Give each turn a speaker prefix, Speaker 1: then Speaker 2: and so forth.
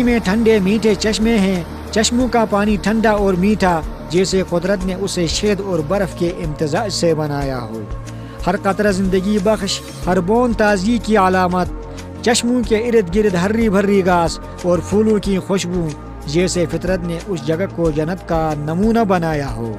Speaker 1: पानी में ठंडे मीठे चश्मे हैं, चश्मों का पानी ठंडा और मीठा, जैसे कुदरत ने उसे शहद और बर्फ के इम्तजाज से बनाया हो। हर कतरा जिंदगी बख्श, हर बूंद ताजगी की अलामत, चश्मों के इर्द गिर्द हरी भरी घास और फूलों की खुशबू, जैसे फितरत ने उस जगह को जन्नत का नमूना बनाया हो।